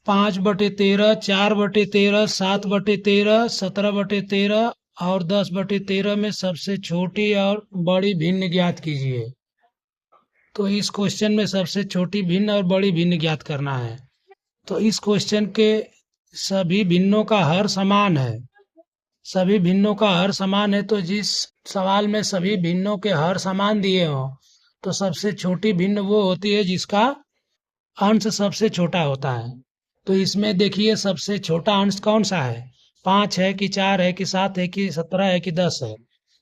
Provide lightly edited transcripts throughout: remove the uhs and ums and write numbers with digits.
5/13, 4/13, 7/13, 17/13 और 10/13 में सबसे छोटी और बड़ी भिन्न ज्ञात कीजिए। तो इस क्वेश्चन में सबसे छोटी भिन्न और बड़ी भिन्न ज्ञात करना है। तो इस क्वेश्चन के सभी भिन्नों का हर समान है। सभी भिन्नों का हर समान है, तो जिस सवाल में सभी भिन्नों के हर समान दिए हों तो सबसे छोटी भिन्न वो होती है जिसका अंश सबसे छोटा होता है। तो इसमें देखिए सबसे छोटा अंश कौन सा है, 5 है कि 4 है कि 7 है कि 17 है कि 10 है।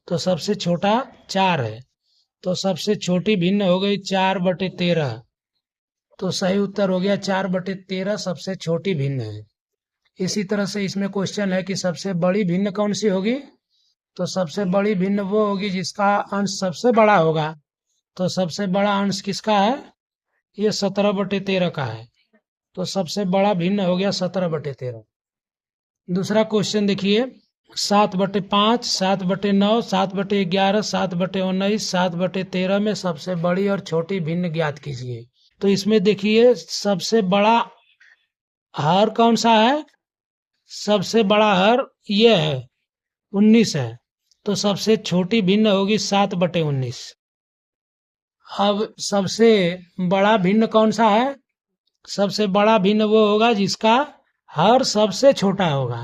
तो सबसे छोटा 4 है, तो सबसे छोटी भिन्न हो गई 4/13। तो सही उत्तर हो गया 4/13 सबसे छोटी भिन्न है। इसी तरह से इसमें क्वेश्चन है कि सबसे बड़ी भिन्न कौन सी होगी। तो सबसे बड़ी भिन्न वो होगी जिसका अंश सबसे बड़ा होगा। तो सबसे बड़ा अंश किसका है, ये 17/13 का है। तो सबसे बड़ा भिन्न हो गया 17/13। दूसरा क्वेश्चन देखिए, 7/5, 7/9, 7/11, 7/19, 7/13 में सबसे बड़ी और छोटी भिन्न ज्ञात कीजिए। तो इसमें देखिए सबसे बड़ा हर कौन सा है, सबसे बड़ा हर ये है 19 है। तो सबसे छोटी भिन्न होगी 7/19। अब सबसे बड़ा भिन्न कौन सा है, सबसे बड़ा भिन्न वो होगा जिसका हर सबसे छोटा होगा।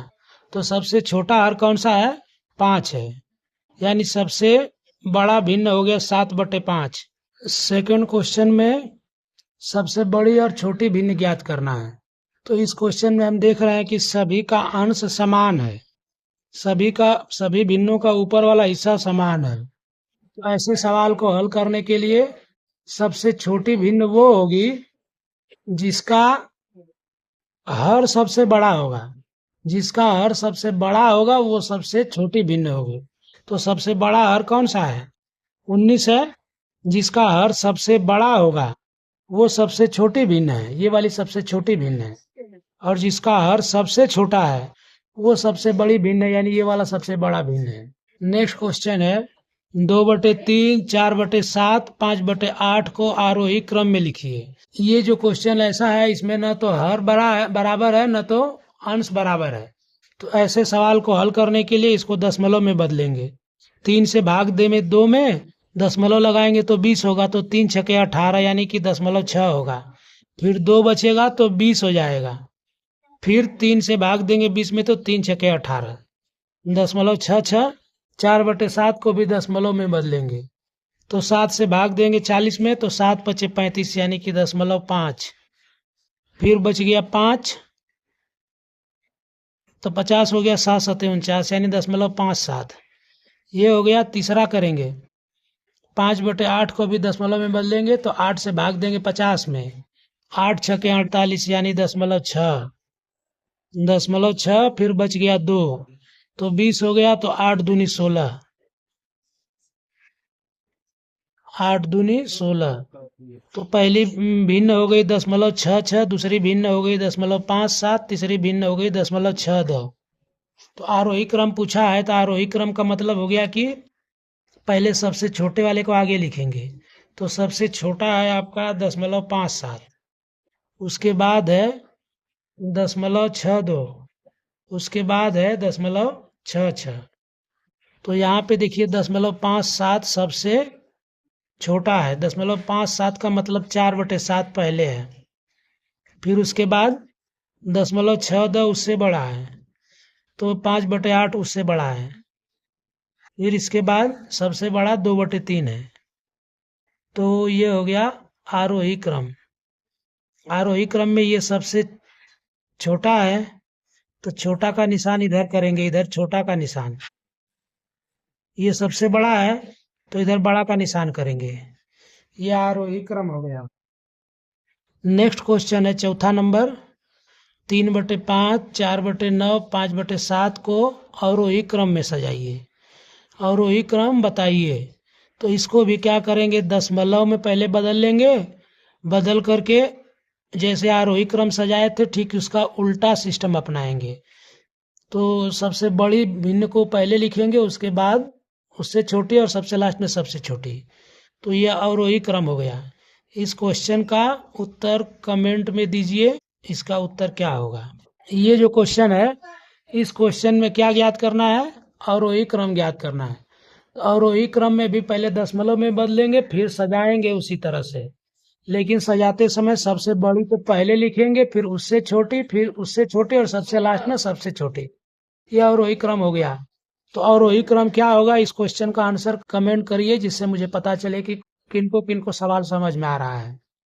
तो सबसे छोटा हर कौन सा है, 5 है, यानी सबसे बड़ा भिन्न हो गया 7/5। सेकंड क्वेश्चन में सबसे बड़ी और छोटी भिन्न ज्ञात करना है। तो इस क्वेश्चन में हम देख रहे हैं कि सभी का अंश समान है, सभी भिन्नों का ऊपर वाला हिस्सा समान है। तो ऐसे सवाल को हल करने के लिए सबसे छोटी भिन्न वो होगी जिसका हर सबसे बड़ा होगा। जिसका हर सबसे बड़ा होगा वो सबसे छोटी भिन्न होगी। तो सबसे बड़ा हर कौन सा है, 19 है। जिसका हर सबसे बड़ा होगा वो सबसे छोटी भिन्न है, ये वाली सबसे छोटी भिन्न है। और जिसका हर सबसे छोटा है वो सबसे बड़ी भिन्न है, यानी ये वाला सबसे बड़ा भिन्न है। नेक्स्ट क्वेश्चन है, 2/3, 4/7, 5/8 को आरोही क्रम में लिखिए। ये जो क्वेश्चन ऐसा है इसमें न तो हर बराबर है न तो अंश बराबर है। तो ऐसे सवाल को हल करने के लिए इसको दशमलव में बदलेंगे। 3 से भाग दे में 2 में दशमलव लगाएंगे तो 20 होगा। तो 3 छके 18 यानी कि 0.6 होगा। फिर 2 बचेगा तो 20 हो जाएगा। फिर 3 से भाग देंगे 20 में तो 3 छके 18, 0.66। 4/7 को भी दशमलव में बदलेंगे तो 7 से भाग देंगे 40 में तो 7 × 5 = 35 यानी कि 0.5। फिर बच गया 5 तो 50 हो गया, 7 × 7 = 49 यानी 0.57। ये हो गया। तीसरा करेंगे, 5/8 को भी दशमलव में बदलेंगे तो 8 से भाग देंगे 50 में, 8 छके 48 यानी 0.6। 0.6 फिर बच गया 2 तो 20 हो गया। तो 8 दूनी 16, 8 दूनी 16। तो पहली भिन्न हो गई 0.66, दूसरी भिन्न हो गई 0.57, तीसरी भिन्न हो गई 0.62। तो आरोही क्रम पूछा है तो आरोही क्रम का मतलब हो गया कि पहले सबसे छोटे वाले को आगे लिखेंगे। तो सबसे छोटा है आपका 0.57, उसके बाद है 0.62, उसके बाद है 0.66। तो यहाँ पे देखिए 0.57 सबसे छोटा है। 0.57 का मतलब 4/7 पहले है। फिर उसके बाद 0.62 उससे बड़ा है तो 5/8 उससे बड़ा है। फिर इसके बाद सबसे बड़ा 2/3 है। तो ये हो गया आरोही क्रम। आरोही क्रम में ये सबसे छोटा है तो छोटा का निशान इधर करेंगे, इधर छोटा का निशान। ये सबसे बड़ा है तो इधर बड़ा का निशान करेंगे। ये आरोही क्रम हो गया। नेक्स्ट क्वेश्चन है चौथा नंबर, 3/5, 4/9, 5/7 को अवरोही क्रम में सजाइए। अवरोही क्रम बताइए। तो इसको भी क्या करेंगे, दशमलव में पहले बदल लेंगे, बदल करके जैसे आरोही क्रम सजाए थे ठीक उसका उल्टा सिस्टम अपनाएंगे। तो सबसे बड़ी भिन्न को पहले लिखेंगे, उसके बाद उससे छोटी और सबसे लास्ट में सबसे छोटी। तो यह अवरोही क्रम हो गया। इस क्वेश्चन का उत्तर कमेंट में दीजिए। इसका उत्तर क्या होगा? ये जो क्वेश्चन है, इस क्वेश्चन में क्या ज्ञात करना है? अवरोही क्रम ज्ञात करना है। अवरोही क्रम में भी पहले दशमलव में बदलेंगे, फिर सजाएंगे उसी तरह से, लेकिन सजाते समय सबसे बड़ी तो पहले लिखेंगे, फिर उससे छोटी, फिर उससे छोटी, और सबसे लास्ट में सबसे छोटी। यह अवरोही क्रम हो गया। तो अवरोही क्रम क्या होगा, इस क्वेश्चन का आंसर कमेंट करिए, जिससे मुझे पता चले कि किनको किनको सवाल समझ में आ रहा है।